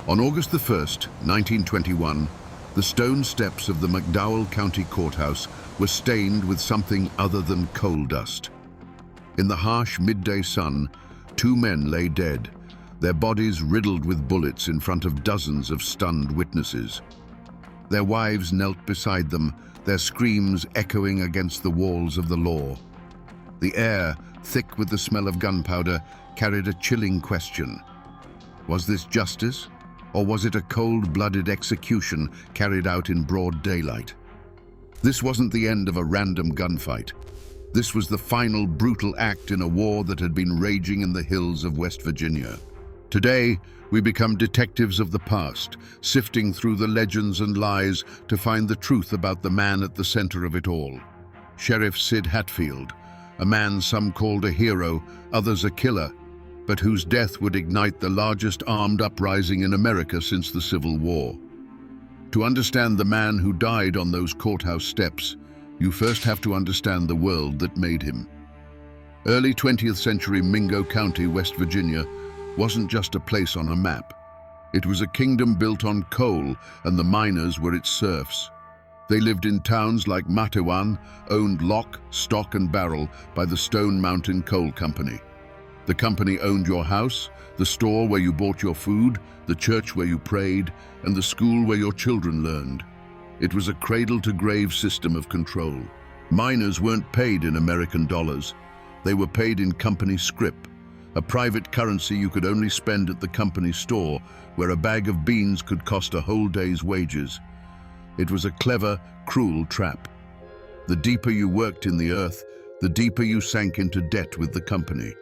On August the 1st, 1921, the stone steps of the McDowell County Courthouse were stained with something other than coal dust. In the harsh midday sun, two men lay dead, their bodies riddled with bullets in front of dozens of stunned witnesses. Their wives knelt beside them, their screams echoing against the walls of the law. The air, thick with the smell of gunpowder, carried a chilling question. Was this justice, or was it a cold-blooded execution carried out in broad daylight? This wasn't the end of a random gunfight. This was the final brutal act in a war that had been raging in the hills of West Virginia. Today, we become detectives of the past, sifting through the legends and lies to find the truth about the man at the center of it all. Sheriff Sid Hatfield, a man some called a hero, others a killer, but whose death would ignite the largest armed uprising in America since the Civil War. To understand the man who died on those courthouse steps, you first have to understand the world that made him. Early 20th century Mingo County, West Virginia, wasn't just a place on a map. It was a kingdom built on coal, and the miners were its serfs. They lived in towns like Matewan, owned lock, stock, and barrel by the Stone Mountain Coal Company. The company owned your house, the store where you bought your food, the church where you prayed, and the school where your children learned. It was a cradle-to-grave system of control. Miners weren't paid in American dollars. They were paid in company scrip, a private currency you could only spend at the company store, where a bag of beans could cost a whole day's wages. It was a clever, cruel trap. The deeper you worked in the earth, the deeper you sank into debt with the company.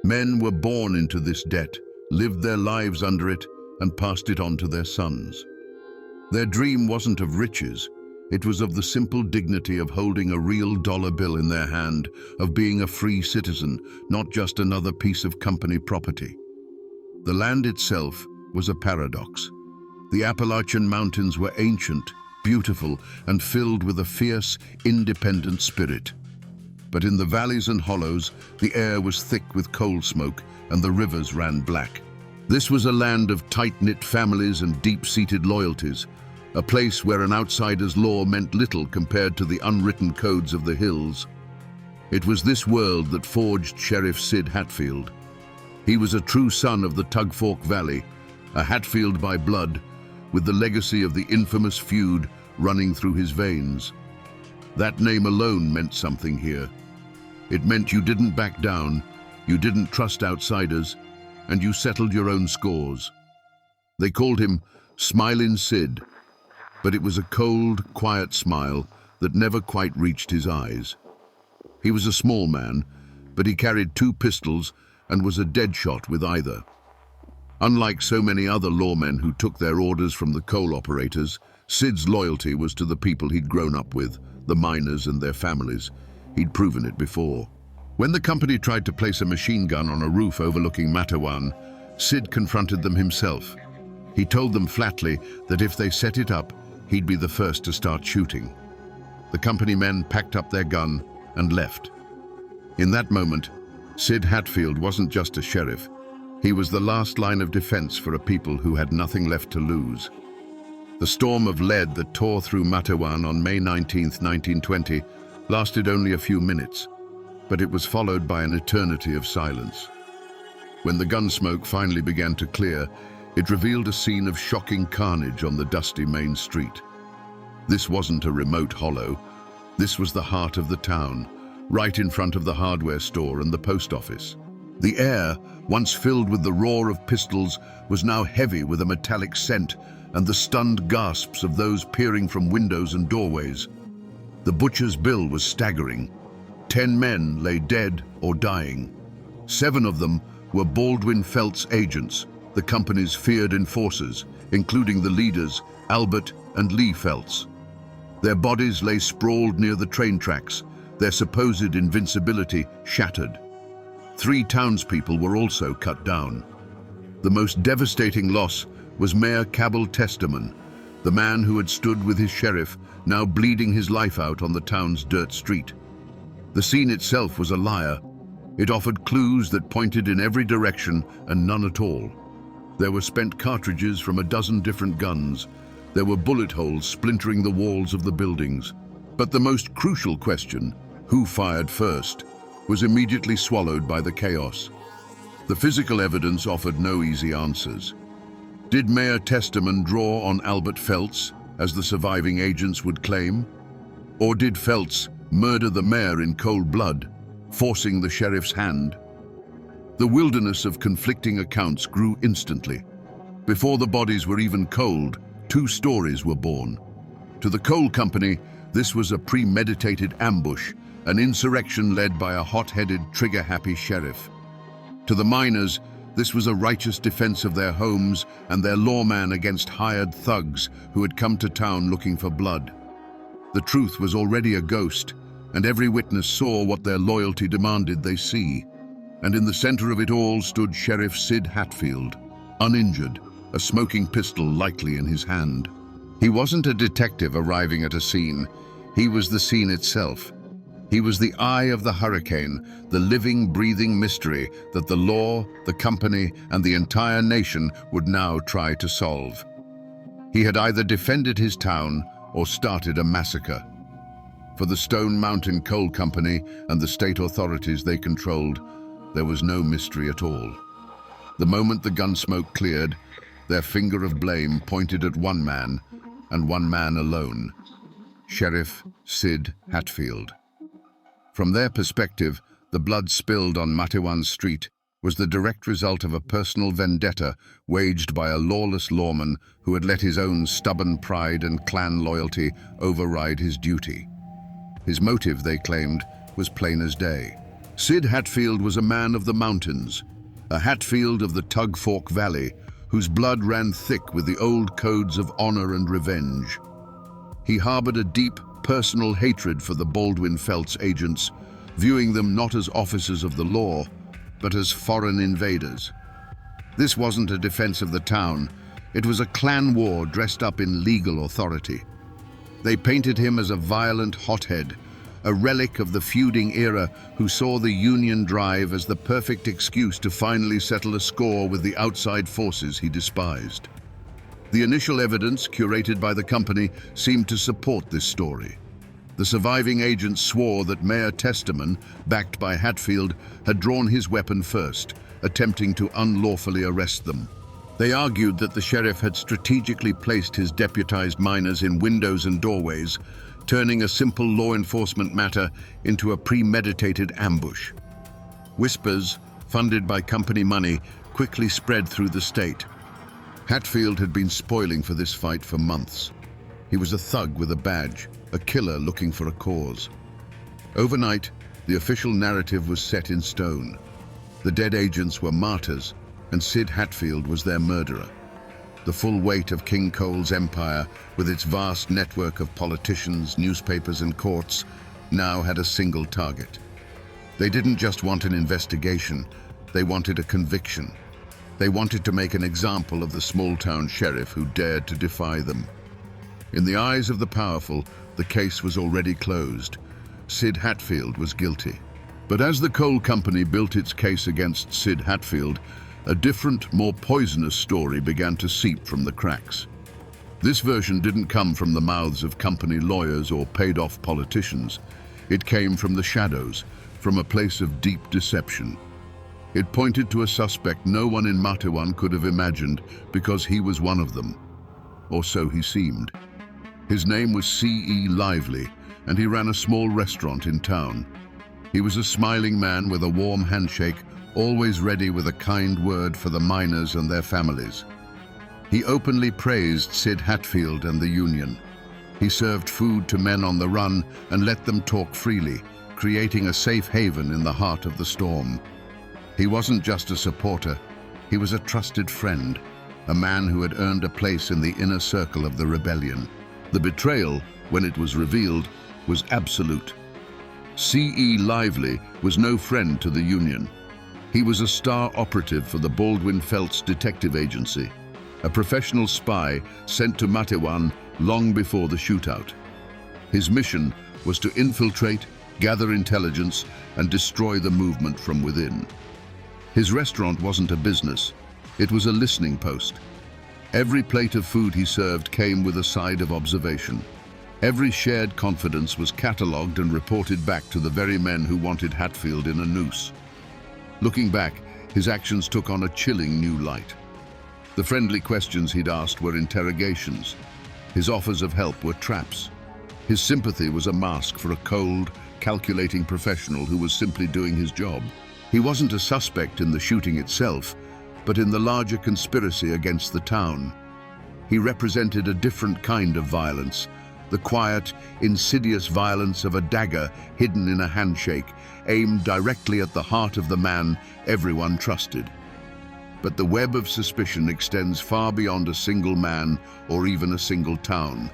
Men were born into this debt, lived their lives under it, and passed it on to their sons. Their dream wasn't of riches. It was of the simple dignity of holding a real dollar bill in their hand, of being a free citizen, not just another piece of company property. The land itself was a paradox. The Appalachian mountains were ancient, beautiful, and filled with a fierce, independent spirit. But in the valleys and hollows, the air was thick with coal smoke, and the rivers ran black. This was a land of tight-knit families and deep-seated loyalties, a place where an outsider's law meant little compared to the unwritten codes of the hills. It was this world that forged Sheriff Sid Hatfield. He was a true son of the Tug Fork Valley, a Hatfield by blood, with the legacy of the infamous feud running through his veins. That name alone meant something here. It meant you didn't back down, you didn't trust outsiders, and you settled your own scores. They called him Smilin' Sid, but it was a cold, quiet smile that never quite reached his eyes. He was a small man, but he carried 2 pistols and was a dead shot with either. Unlike so many other lawmen who took their orders from the coal operators, Sid's loyalty was to the people he'd grown up with, the miners and their families. He'd proven it before. When the company tried to place a machine gun on a roof overlooking Matewan, Sid confronted them himself. He told them flatly that if they set it up, he'd be the first to start shooting. The company men packed up their gun and left. In that moment, Sid Hatfield wasn't just a sheriff. He was the last line of defense for a people who had nothing left to lose. The storm of lead that tore through Matewan on May 19, 1920, lasted only a few minutes, but it was followed by an eternity of silence. When the gun smoke finally began to clear, it revealed a scene of shocking carnage on the dusty main street. This wasn't a remote hollow. This was the heart of the town, right in front of the hardware store and the post office. The air, once filled with the roar of pistols, was now heavy with a metallic scent and the stunned gasps of those peering from windows and doorways. The butcher's bill was staggering. 10 men lay dead or dying. 7 of them were Baldwin Felts agents, the company's feared enforcers, including the leaders, Albert and Lee Felts. Their bodies lay sprawled near the train tracks, their supposed invincibility shattered. 3 townspeople were also cut down. The most devastating loss was Mayor Cabell Testaman, the man who had stood with his sheriff, now bleeding his life out on the town's dirt street. The scene itself was a liar. It offered clues that pointed in every direction and none at all. There were spent cartridges from a dozen different guns. There were bullet holes splintering the walls of the buildings. But the most crucial question, who fired first, was immediately swallowed by the chaos. The physical evidence offered no easy answers. Did Mayor Testament draw on Albert Feltz, as the surviving agents would claim? Or did Feltz murder the mayor in cold blood, forcing the sheriff's hand? The wilderness of conflicting accounts grew instantly. Before the bodies were even cold, two stories were born. To the coal company, this was a premeditated ambush, an insurrection led by a hot-headed, trigger-happy sheriff. To the miners, this was a righteous defense of their homes and their lawman against hired thugs who had come to town looking for blood. The truth was already a ghost, and every witness saw what their loyalty demanded they see. And in the center of it all stood Sheriff Sid Hatfield, uninjured, a smoking pistol lightly in his hand. He wasn't a detective arriving at a scene. He was the scene itself. He was the eye of the hurricane, the living, breathing mystery that the law, the company, and the entire nation would now try to solve. He had either defended his town or started a massacre. For the Stone Mountain Coal Company and the state authorities they controlled, there was no mystery at all. The moment the gun smoke cleared, their finger of blame pointed at one man, and one man alone, Sheriff Sid Hatfield. From their perspective, the blood spilled on Matewan Street was the direct result of a personal vendetta waged by a lawless lawman who had let his own stubborn pride and clan loyalty override his duty. His motive, they claimed, was plain as day. Sid Hatfield was a man of the mountains, a Hatfield of the Tug Fork Valley, whose blood ran thick with the old codes of honor and revenge. He harbored a deep, personal hatred for the Baldwin Feltz agents, viewing them not as officers of the law, but as foreign invaders. This wasn't a defense of the town. It was a clan war dressed up in legal authority. They painted him as a violent hothead, a relic of the feuding era who saw the Union drive as the perfect excuse to finally settle a score with the outside forces he despised. The initial evidence, curated by the company, seemed to support this story. The surviving agents swore that Mayor Testament, backed by Hatfield, had drawn his weapon first, attempting to unlawfully arrest them. They argued that the sheriff had strategically placed his deputized miners in windows and doorways, turning a simple law enforcement matter into a premeditated ambush. Whispers, funded by company money, quickly spread through the state. Hatfield had been spoiling for this fight for months. He was a thug with a badge, a killer looking for a cause. Overnight, the official narrative was set in stone. The dead agents were martyrs, and Sid Hatfield was their murderer. The full weight of King Cole's empire, with its vast network of politicians, newspapers, and courts, now had a single target. They didn't just want an investigation, they wanted a conviction. They wanted to make an example of the small-town sheriff who dared to defy them. In the eyes of the powerful, the case was already closed. Sid Hatfield was guilty. But as the coal company built its case against Sid Hatfield, a different, more poisonous story began to seep from the cracks. This version didn't come from the mouths of company lawyers or paid-off politicians. It came from the shadows, from a place of deep deception. It pointed to a suspect no one in Matewan could have imagined because he was one of them. Or so he seemed. His name was C.E. Lively, and he ran a small restaurant in town. He was a smiling man with a warm handshake, always ready with a kind word for the miners and their families. He openly praised Sid Hatfield and the Union. He served food to men on the run and let them talk freely, creating a safe haven in the heart of the storm. He wasn't just a supporter, he was a trusted friend, a man who had earned a place in the inner circle of the rebellion. The betrayal, when it was revealed, was absolute. C.E. Lively was no friend to the Union. He was a star operative for the Baldwin Feltz Detective Agency, a professional spy sent to Matewan long before the shootout. His mission was to infiltrate, gather intelligence, and destroy the movement from within. His restaurant wasn't a business. It was a listening post. Every plate of food he served came with a side of observation. Every shared confidence was catalogued and reported back to the very men who wanted Hatfield in a noose. Looking back, his actions took on a chilling new light. The friendly questions he'd asked were interrogations. His offers of help were traps. His sympathy was a mask for a cold, calculating professional who was simply doing his job. He wasn't a suspect in the shooting itself, but in the larger conspiracy against the town. He represented a different kind of violence, the quiet, insidious violence of a dagger hidden in a handshake, aimed directly at the heart of the man everyone trusted. But the web of suspicion extends far beyond a single man or even a single town.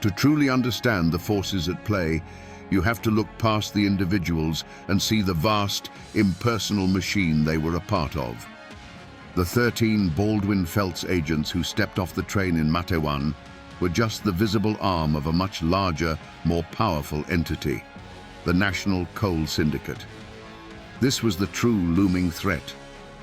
To truly understand the forces at play, you have to look past the individuals and see the vast, impersonal machine they were a part of. The 13 Baldwin Felts agents who stepped off the train in Matewan were just the visible arm of a much larger, more powerful entity, the National Coal Syndicate. This was the true looming threat,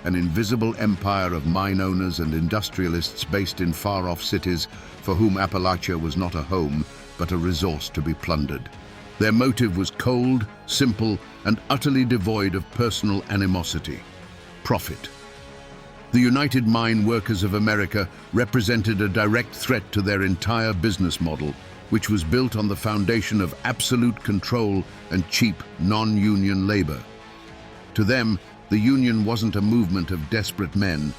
an invisible empire of mine owners and industrialists based in far-off cities for whom Appalachia was not a home, but a resource to be plundered. Their motive was cold, simple, and utterly devoid of personal animosity: profit. The United Mine Workers of America represented a direct threat to their entire business model, which was built on the foundation of absolute control and cheap, non-union labor. To them, the union wasn't a movement of desperate men.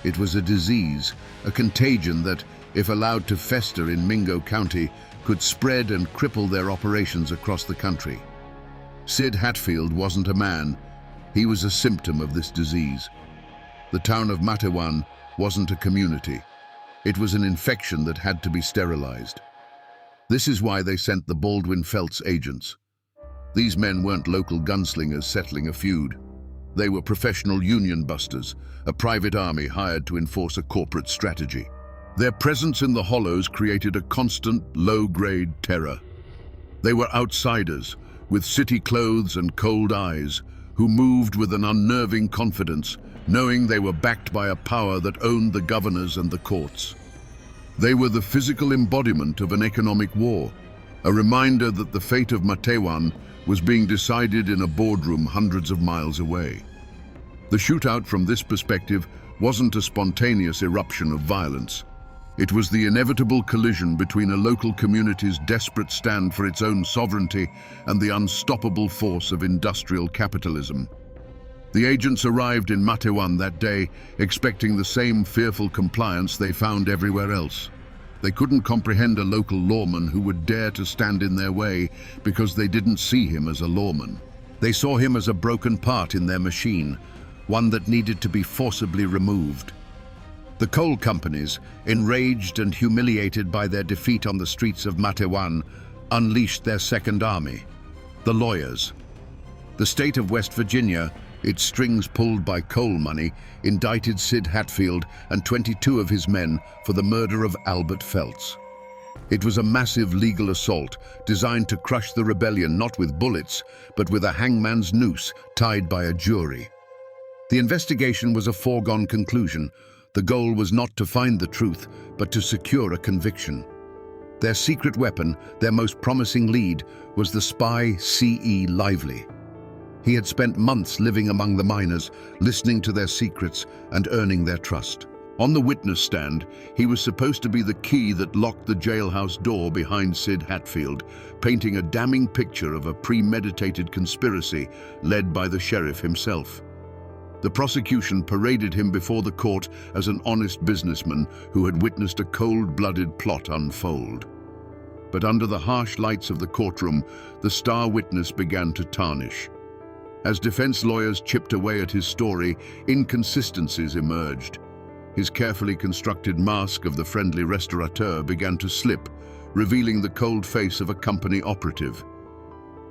It was a disease, a contagion that, if allowed to fester in Mingo County, could spread and cripple their operations across the country. Sid Hatfield wasn't a man. He was a symptom of this disease. The town of Matewan wasn't a community. It was an infection that had to be sterilized. This is why they sent the Baldwin Felts agents. These men weren't local gunslingers settling a feud. They were professional union busters, a private army hired to enforce a corporate strategy. Their presence in the hollows created a constant, low-grade terror. They were outsiders, with city clothes and cold eyes, who moved with an unnerving confidence, knowing they were backed by a power that owned the governors and the courts. They were the physical embodiment of an economic war, a reminder that the fate of Matewan was being decided in a boardroom hundreds of miles away. The shootout from this perspective wasn't a spontaneous eruption of violence. It was the inevitable collision between a local community's desperate stand for its own sovereignty and the unstoppable force of industrial capitalism. The agents arrived in Matewan that day, expecting the same fearful compliance they found everywhere else. They couldn't comprehend a local lawman who would dare to stand in their way because they didn't see him as a lawman. They saw him as a broken part in their machine, one that needed to be forcibly removed. The coal companies, enraged and humiliated by their defeat on the streets of Matewan, unleashed their second army, the lawyers. The state of West Virginia, its strings pulled by coal money, indicted Sid Hatfield and 22 of his men for the murder of Albert Felts. It was a massive legal assault designed to crush the rebellion not with bullets, but with a hangman's noose tied by a jury. The investigation was a foregone conclusion. The goal was not to find the truth, but to secure a conviction. Their secret weapon, their most promising lead, was the spy C.E. Lively. He had spent months living among the miners, listening to their secrets and earning their trust. On the witness stand, he was supposed to be the key that locked the jailhouse door behind Sid Hatfield, painting a damning picture of a premeditated conspiracy led by the sheriff himself. The prosecution paraded him before the court as an honest businessman who had witnessed a cold-blooded plot unfold. But under the harsh lights of the courtroom, the star witness began to tarnish. As defense lawyers chipped away at his story, inconsistencies emerged. His carefully constructed mask of the friendly restaurateur began to slip, revealing the cold face of a company operative.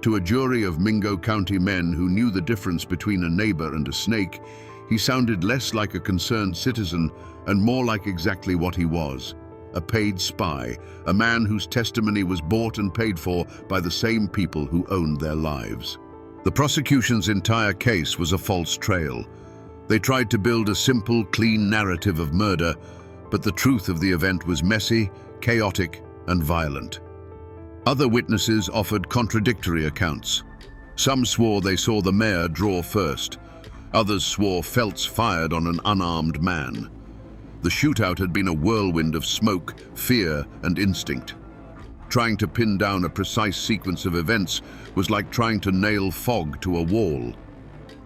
To a jury of Mingo County men who knew the difference between a neighbor and a snake, he sounded less like a concerned citizen and more like exactly what he was: a paid spy, a man whose testimony was bought and paid for by the same people who owned their lives. The prosecution's entire case was a false trail. They tried to build a simple, clean narrative of murder, but the truth of the event was messy, chaotic, and violent. Other witnesses offered contradictory accounts. Some swore they saw the mayor draw first. Others swore Felts fired on an unarmed man. The shootout had been a whirlwind of smoke, fear, and instinct. Trying to pin down a precise sequence of events was like trying to nail fog to a wall.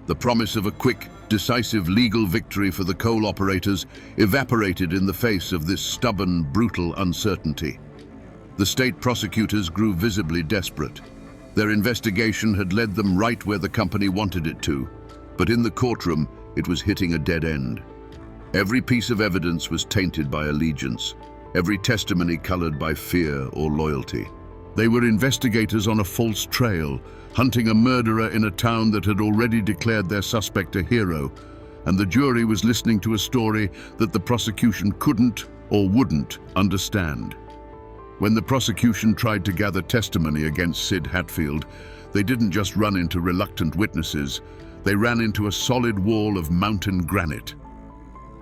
The promise of a quick, decisive legal victory for the coal operators evaporated in the face of this stubborn, brutal uncertainty. The state prosecutors grew visibly desperate. Their investigation had led them right where the company wanted it to, but in the courtroom, it was hitting a dead end. Every piece of evidence was tainted by allegiance, every testimony colored by fear or loyalty. They were investigators on a false trail, hunting a murderer in a town that had already declared their suspect a hero, and the jury was listening to a story that the prosecution couldn't or wouldn't understand. When the prosecution tried to gather testimony against Sid Hatfield, they didn't just run into reluctant witnesses, they ran into a solid wall of mountain granite.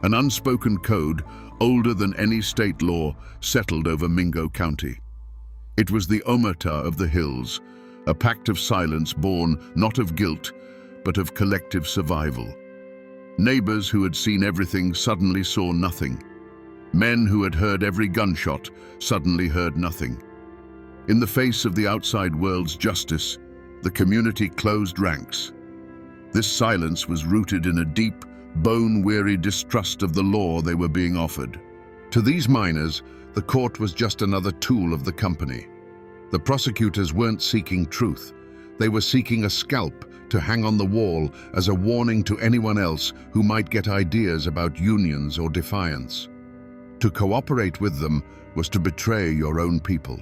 An unspoken code, older than any state law, settled over Mingo County. It was the Omerta of the hills, a pact of silence born not of guilt, but of collective survival. Neighbors who had seen everything suddenly saw nothing. Men who had heard every gunshot suddenly heard nothing. In the face of the outside world's justice, the community closed ranks. This silence was rooted in a deep, bone-weary distrust of the law they were being offered. To these miners, the court was just another tool of the company. The prosecutors weren't seeking truth. They were seeking a scalp to hang on the wall as a warning to anyone else who might get ideas about unions or defiance. To cooperate with them was to betray your own people.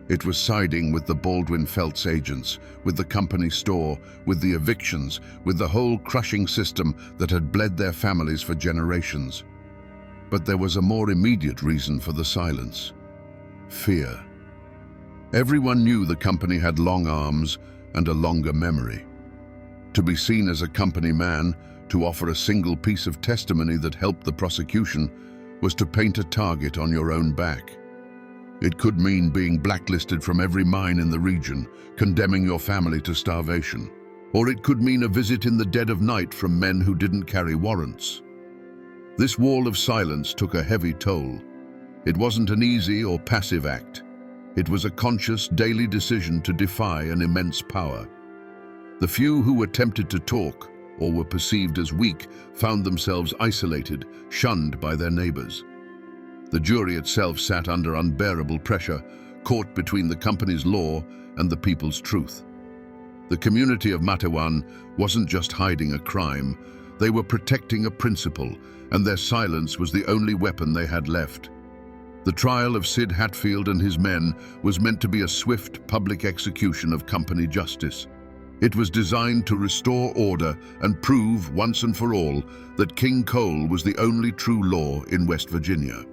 It was siding with the Baldwin Felts agents, with the company store, with the evictions, with the whole crushing system that had bled their families for generations. But there was a more immediate reason for the silence: fear. Everyone knew the company had long arms and a longer memory. To be seen as a company man, to offer a single piece of testimony that helped the prosecution, was to paint a target on your own back. It could mean being blacklisted from every mine in the region, condemning your family to starvation. Or it could mean a visit in the dead of night from men who didn't carry warrants. This wall of silence took a heavy toll. It wasn't an easy or passive act. It was a conscious, daily decision to defy an immense power. The few who were tempted to talk, or were perceived as weak, found themselves isolated, shunned by their neighbors. The jury itself sat under unbearable pressure, caught between the company's law and the people's truth. The community of Matewan wasn't just hiding a crime, they were protecting a principle, and their silence was the only weapon they had left. The trial of Sid Hatfield and his men was meant to be a swift public execution of company justice. It was designed to restore order and prove once and for all that King Coal was the only true law in West Virginia.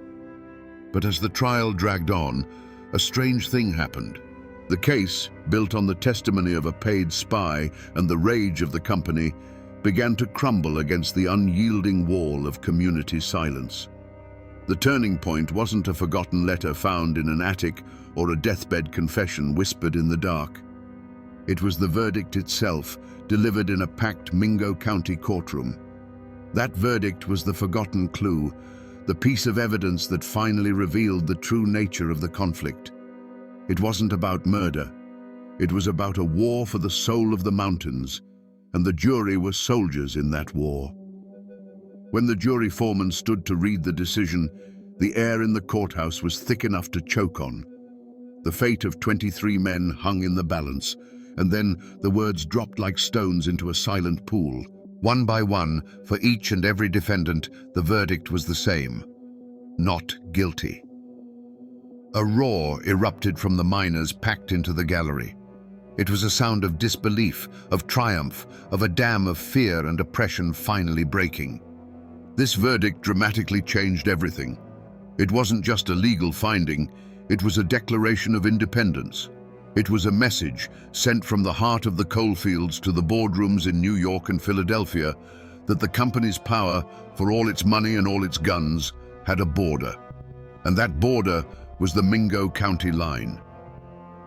But as the trial dragged on, a strange thing happened. The case, built on the testimony of a paid spy and the rage of the company, began to crumble against the unyielding wall of community silence. The turning point wasn't a forgotten letter found in an attic or a deathbed confession whispered in the dark. It was the verdict itself, delivered in a packed Mingo County courtroom. That verdict was the forgotten clue, the piece of evidence that finally revealed the true nature of the conflict. It wasn't about murder. It was about a war for the soul of the mountains, and the jury were soldiers in that war. When the jury foreman stood to read the decision, the air in the courthouse was thick enough to choke on. The fate of 23 men hung in the balance, and then the words dropped like stones into a silent pool. One by one, for each and every defendant, the verdict was the same: not guilty. A roar erupted from the miners packed into the gallery. It was a sound of disbelief, of triumph, of a dam of fear and oppression finally breaking. This verdict dramatically changed everything. It wasn't just a legal finding, it was a declaration of independence. It was a message sent from the heart of the coalfields to the boardrooms in New York and Philadelphia that the company's power, for all its money and all its guns, had a border. And that border was the Mingo County line.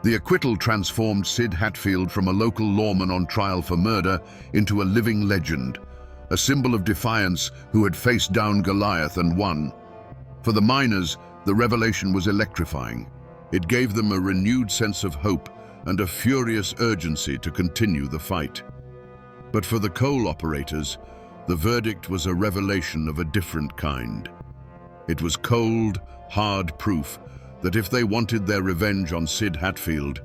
The acquittal transformed Sid Hatfield from a local lawman on trial for murder into a living legend, a symbol of defiance who had faced down Goliath and won. For the miners, the revelation was electrifying. It gave them a renewed sense of hope and a furious urgency to continue the fight. But for the coal operators, the verdict was a revelation of a different kind. It was cold, hard proof that if they wanted their revenge on Sid Hatfield,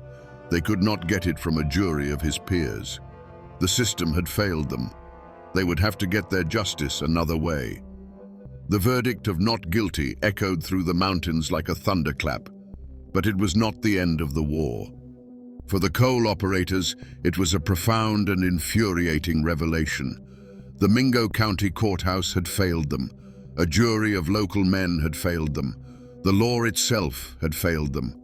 they could not get it from a jury of his peers. The system had failed them. They would have to get their justice another way. The verdict of not guilty echoed through the mountains like a thunderclap, but it was not the end of the war. For the coal operators, it was a profound and infuriating revelation. The Mingo County courthouse had failed them. A jury of local men had failed them. The law itself had failed them.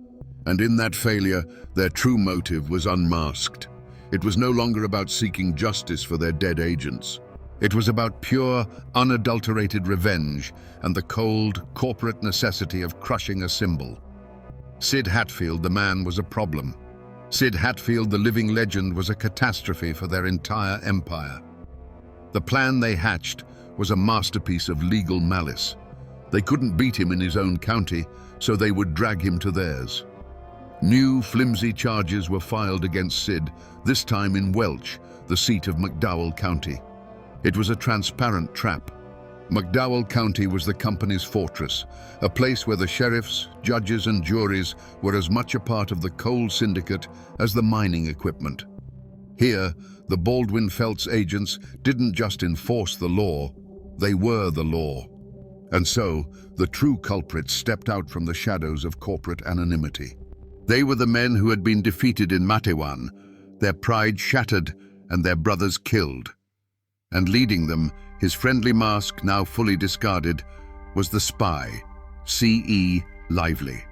And in that failure, their true motive was unmasked. It was no longer about seeking justice for their dead agents. It was about pure, unadulterated revenge and the cold, corporate necessity of crushing a symbol. Sid Hatfield, the man, was a problem. Sid Hatfield, the living legend, was a catastrophe for their entire empire. The plan they hatched was a masterpiece of legal malice. They couldn't beat him in his own county, so they would drag him to theirs. New, flimsy charges were filed against Sid, this time in Welch, the seat of McDowell County. It was a transparent trap. McDowell County was the company's fortress, a place where the sheriffs, judges, and juries were as much a part of the coal syndicate as the mining equipment. Here, the Baldwin-Felts agents didn't just enforce the law, they were the law. And so, the true culprits stepped out from the shadows of corporate anonymity. They were the men who had been defeated in Matewan, their pride shattered and their brothers killed. And leading them, his friendly mask now fully discarded, was the spy, C.E. Lively.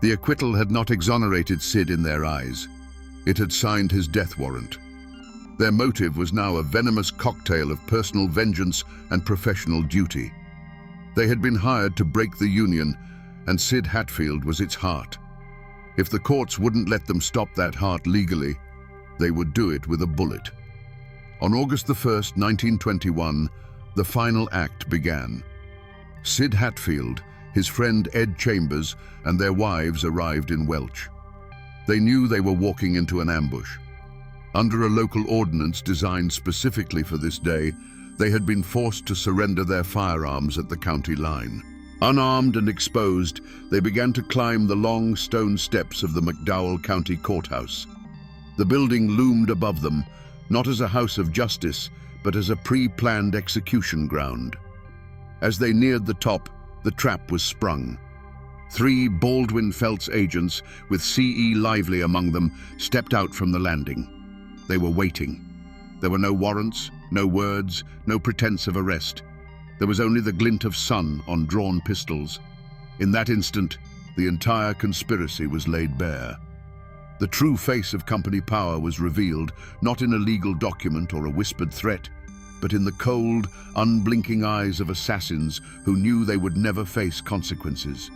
The acquittal had not exonerated Sid in their eyes. It had signed his death warrant. Their motive was now a venomous cocktail of personal vengeance and professional duty. They had been hired to break the union, and Sid Hatfield was its heart. If the courts wouldn't let them stop that heart legally, they would do it with a bullet. On August the 1st, 1921, the final act began. Sid Hatfield, his friend Ed Chambers, and their wives arrived in Welch. They knew they were walking into an ambush. Under a local ordinance designed specifically for this day, they had been forced to surrender their firearms at the county line. Unarmed and exposed, they began to climb the long stone steps of the McDowell County courthouse. The building loomed above them, not as a house of justice, but as a pre-planned execution ground. As they neared the top, the trap was sprung. 3 Baldwin-Felts agents, with C.E. Lively among them, stepped out from the landing. They were waiting. There were no warrants, no words, no pretense of arrest. There was only the glint of sun on drawn pistols. In that instant, the entire conspiracy was laid bare. The true face of company power was revealed, not in a legal document or a whispered threat, but in the cold, unblinking eyes of assassins who knew they would never face consequences.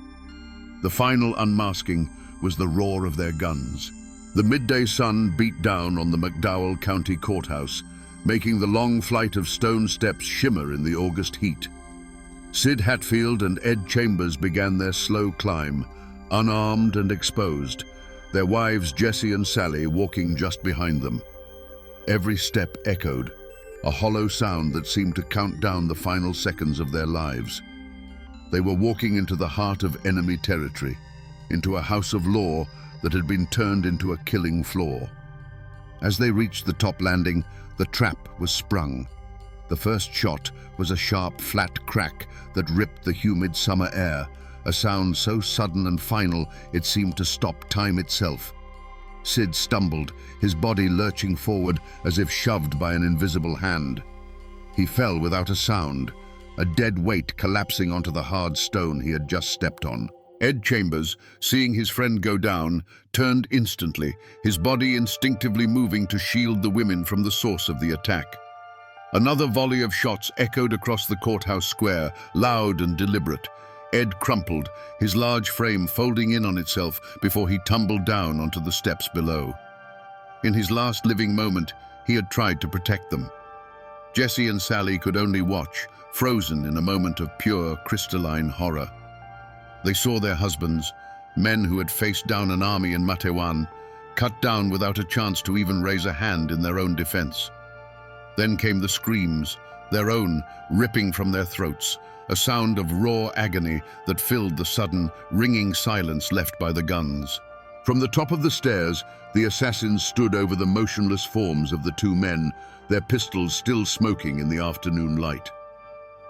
The final unmasking was the roar of their guns. The midday sun beat down on the McDowell County courthouse, making the long flight of stone steps shimmer in the August heat. Sid Hatfield and Ed Chambers began their slow climb, unarmed and exposed, their wives Jessie and Sally walking just behind them. Every step echoed, a hollow sound that seemed to count down the final seconds of their lives. They were walking into the heart of enemy territory, into a house of law that had been turned into a killing floor. As they reached the top landing, the trap was sprung. The first shot was a sharp, flat crack that ripped the humid summer air, a sound so sudden and final it seemed to stop time itself. Sid stumbled, his body lurching forward as if shoved by an invisible hand. He fell without a sound, a dead weight collapsing onto the hard stone he had just stepped on. Ed Chambers, seeing his friend go down, turned instantly, his body instinctively moving to shield the women from the source of the attack. Another volley of shots echoed across the courthouse square, loud and deliberate. Ed crumpled, his large frame folding in on itself before he tumbled down onto the steps below. In his last living moment, he had tried to protect them. Jesse and Sally could only watch, frozen in a moment of pure, crystalline horror. They saw their husbands, men who had faced down an army in Matewan, cut down without a chance to even raise a hand in their own defense. Then came the screams, their own ripping from their throats, a sound of raw agony that filled the sudden, ringing silence left by the guns. From the top of the stairs, the assassins stood over the motionless forms of the two men, their pistols still smoking in the afternoon light.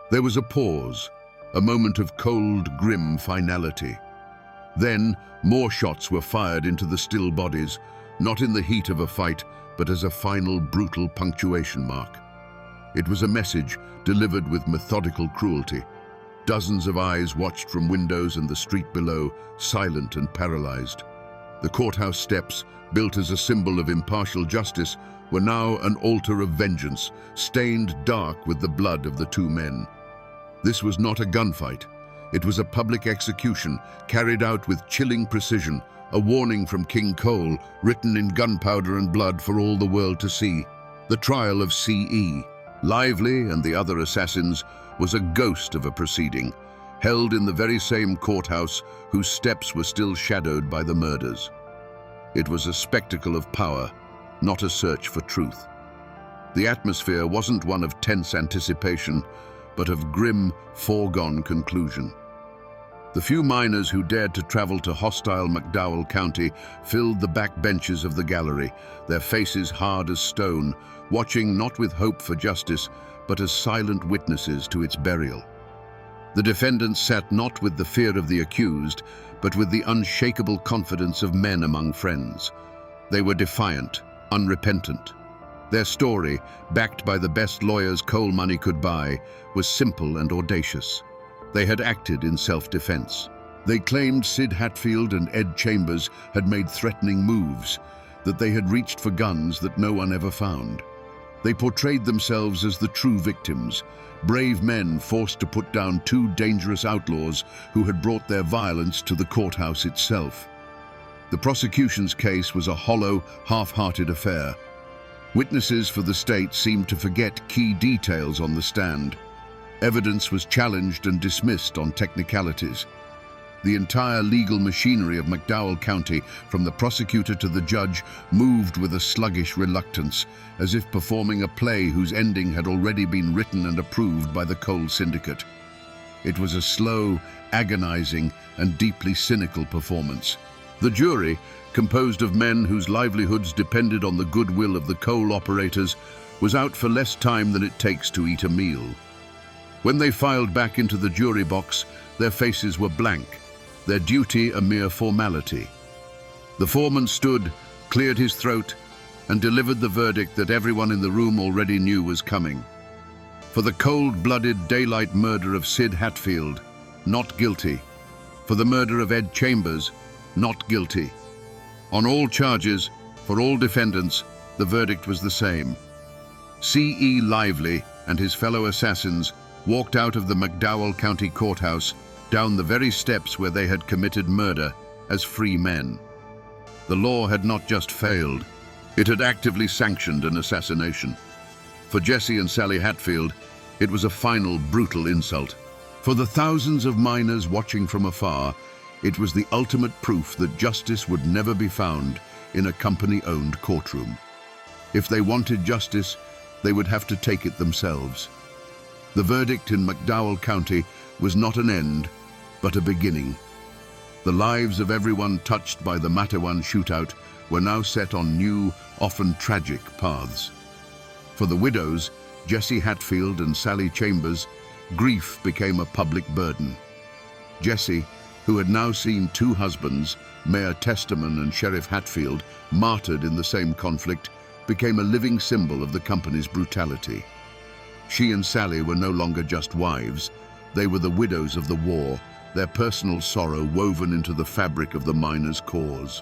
There was a pause, a moment of cold, grim finality. Then, more shots were fired into the still bodies, not in the heat of a fight, but as a final, brutal punctuation mark. It was a message delivered with methodical cruelty. Dozens of eyes watched from windows and the street below, silent and paralyzed. The courthouse steps, built as a symbol of impartial justice, were now an altar of vengeance, stained dark with the blood of the two men. This was not a gunfight. It was a public execution, carried out with chilling precision, a warning from King Cole, written in gunpowder and blood for all the world to see. The trial of C.E., Lively and the other assassins, was a ghost of a proceeding, held in the very same courthouse whose steps were still shadowed by the murders. It was a spectacle of power, not a search for truth. The atmosphere wasn't one of tense anticipation, but of grim, foregone conclusion. The few miners who dared to travel to hostile McDowell County filled the back benches of the gallery, their faces hard as stone, watching not with hope for justice, but as silent witnesses to its burial. The defendants sat not with the fear of the accused, but with the unshakable confidence of men among friends. They were defiant, unrepentant. Their story, backed by the best lawyers coal money could buy, was simple and audacious. They had acted in self-defense. They claimed Sid Hatfield and Ed Chambers had made threatening moves, that they had reached for guns that no one ever found. They portrayed themselves as the true victims, brave men forced to put down two dangerous outlaws who had brought their violence to the courthouse itself. The prosecution's case was a hollow, half-hearted affair. Witnesses for the state seemed to forget key details on the stand. Evidence was challenged and dismissed on technicalities. The entire legal machinery of McDowell County, from the prosecutor to the judge, moved with a sluggish reluctance, as if performing a play whose ending had already been written and approved by the Cole Syndicate. It was a slow, agonizing, and deeply cynical performance. The jury, composed of men whose livelihoods depended on the goodwill of the coal operators, was out for less time than it takes to eat a meal. When they filed back into the jury box, their faces were blank, their duty a mere formality. The foreman stood, cleared his throat, and delivered the verdict that everyone in the room already knew was coming. For the cold-blooded daylight murder of Sid Hatfield, not guilty. For the murder of Ed Chambers, not guilty. On all charges, for all defendants, the verdict was the same. C.E. Lively and his fellow assassins walked out of the McDowell County Courthouse down the very steps where they had committed murder as free men. The law had not just failed, it had actively sanctioned an assassination. For Jesse and Sally Hatfield, it was a final brutal insult. For the thousands of miners watching from afar, it was the ultimate proof that justice would never be found in a company-owned courtroom. If they wanted justice, they would have to take it themselves. The verdict in McDowell County was not an end, but a beginning. The lives of everyone touched by the Matewan shootout were now set on new, often tragic paths. For the widows, Jesse Hatfield and Sally Chambers, grief became a public burden. Jesse, who had now seen two husbands, Mayor Testaman and Sheriff Hatfield, martyred in the same conflict, became a living symbol of the company's brutality. She and Sally were no longer just wives, they were the widows of the war, their personal sorrow woven into the fabric of the miners' cause.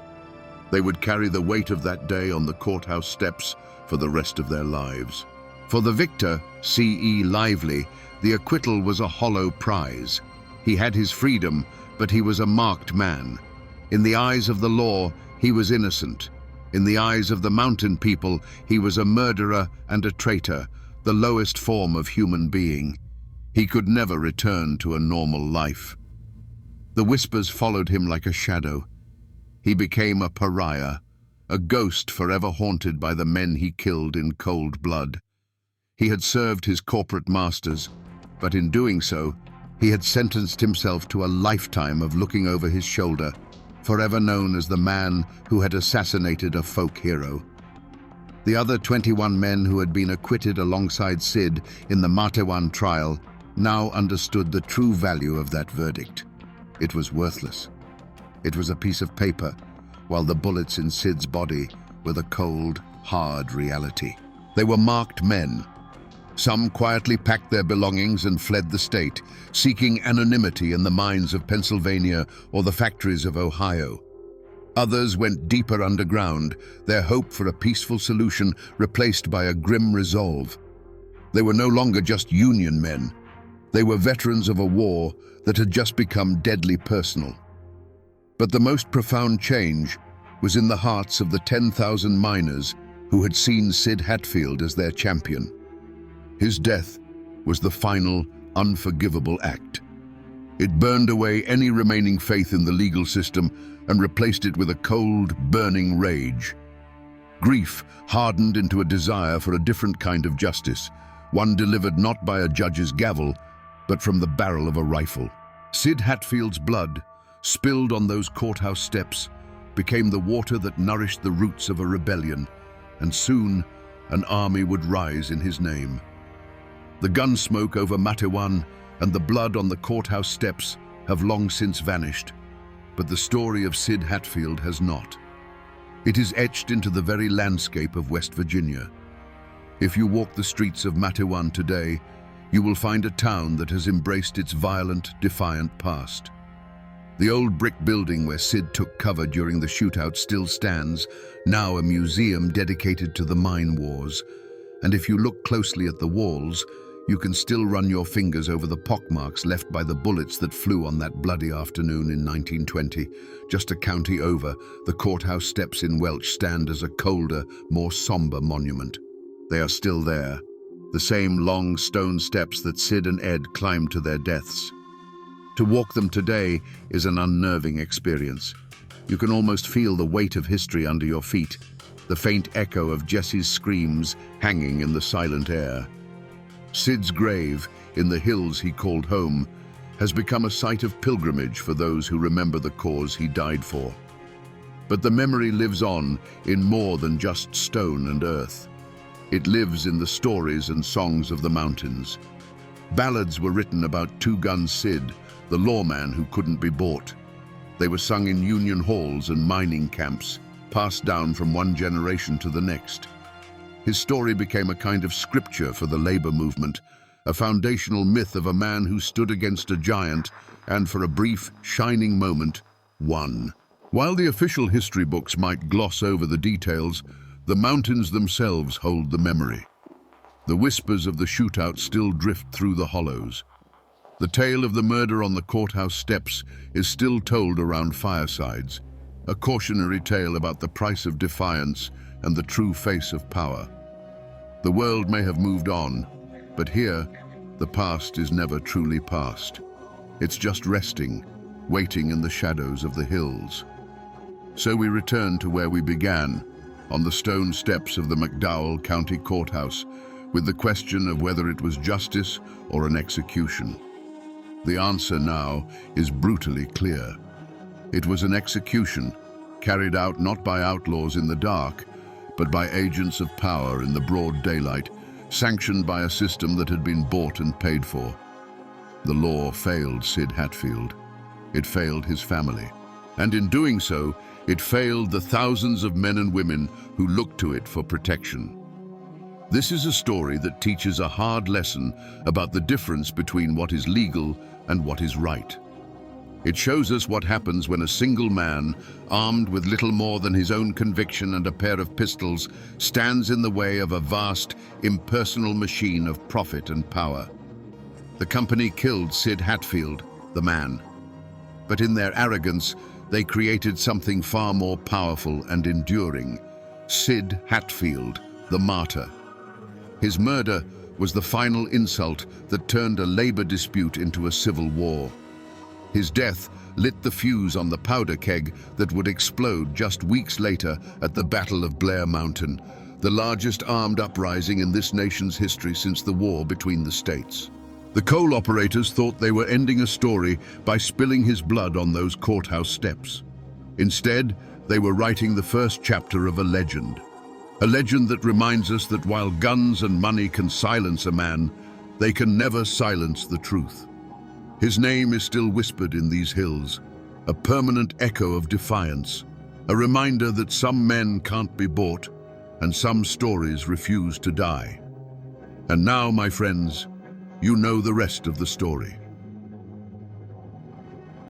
They would carry the weight of that day on the courthouse steps for the rest of their lives. For the victor, C.E. Lively, the acquittal was a hollow prize. He had his freedom, but he was a marked man. In the eyes of the law, he was innocent. In the eyes of the mountain people, he was a murderer and a traitor, the lowest form of human being. He could never return to a normal life. The whispers followed him like a shadow. He became a pariah, a ghost forever haunted by the men he killed in cold blood. He had served his corporate masters, but in doing so, he had sentenced himself to a lifetime of looking over his shoulder, forever known as the man who had assassinated a folk hero. The other 21 men who had been acquitted alongside Sid in the Matewan trial now understood the true value of that verdict. It was worthless. It was a piece of paper, while the bullets in Sid's body were the cold, hard reality. They were marked men. Some quietly packed their belongings and fled the state, seeking anonymity in the mines of Pennsylvania or the factories of Ohio. Others went deeper underground, their hope for a peaceful solution replaced by a grim resolve. They were no longer just Union men. They were veterans of a war that had just become deadly personal. But the most profound change was in the hearts of the 10,000 miners who had seen Sid Hatfield as their champion. His death was the final, unforgivable act. It burned away any remaining faith in the legal system and replaced it with a cold, burning rage. Grief hardened into a desire for a different kind of justice, one delivered not by a judge's gavel, but from the barrel of a rifle. Sid Hatfield's blood, spilled on those courthouse steps, became the water that nourished the roots of a rebellion, and soon an army would rise in his name. The gun smoke over Matewan and the blood on the courthouse steps have long since vanished, but the story of Sid Hatfield has not. It is etched into the very landscape of West Virginia. If you walk the streets of Matewan today, you will find a town that has embraced its violent, defiant past. The old brick building where Sid took cover during the shootout still stands, now a museum dedicated to the mine wars. And if you look closely at the walls, you can still run your fingers over the pockmarks left by the bullets that flew on that bloody afternoon in 1920. Just a county over, the courthouse steps in Welch stand as a colder, more somber monument. They are still there, the same long stone steps that Sid and Ed climbed to their deaths. To walk them today is an unnerving experience. You can almost feel the weight of history under your feet, the faint echo of Jesse's screams hanging in the silent air. Sid's grave, in the hills he called home, has become a site of pilgrimage for those who remember the cause he died for. But the memory lives on in more than just stone and earth. It lives in the stories and songs of the mountains. Ballads were written about Two-Gun Sid, the lawman who couldn't be bought. They were sung in union halls and mining camps, passed down from one generation to the next. His story became a kind of scripture for the labor movement, a foundational myth of a man who stood against a giant and, for a brief, shining moment, won. While the official history books might gloss over the details, the mountains themselves hold the memory. The whispers of the shootout still drift through the hollows. The tale of the murder on the courthouse steps is still told around firesides, a cautionary tale about the price of defiance and the true face of power. The world may have moved on, but here, the past is never truly past. It's just resting, waiting in the shadows of the hills. So we return to where we began, on the stone steps of the McDowell County Courthouse, with the question of whether it was justice or an execution. The answer now is brutally clear. It was an execution, carried out not by outlaws in the dark, but by agents of power in the broad daylight, sanctioned by a system that had been bought and paid for. The law failed Sid Hatfield. It failed his family. And in doing so, it failed the thousands of men and women who looked to it for protection. This is a story that teaches a hard lesson about the difference between what is legal and what is right. It shows us what happens when a single man, armed with little more than his own conviction and a pair of pistols, stands in the way of a vast, impersonal machine of profit and power. The company killed Sid Hatfield, the man. But in their arrogance, they created something far more powerful and enduring. Sid Hatfield, the Martyr. His murder was the final insult that turned a labor dispute into a civil war. His death lit the fuse on the powder keg that would explode just weeks later at the Battle of Blair Mountain, the largest armed uprising in this nation's history since the war between the states. The coal operators thought they were ending a story by spilling his blood on those courthouse steps. Instead, they were writing the first chapter of a legend. A legend that reminds us that while guns and money can silence a man, they can never silence the truth. His name is still whispered in these hills, a permanent echo of defiance, a reminder that some men can't be bought and some stories refuse to die. And now, my friends, you know the rest of the story.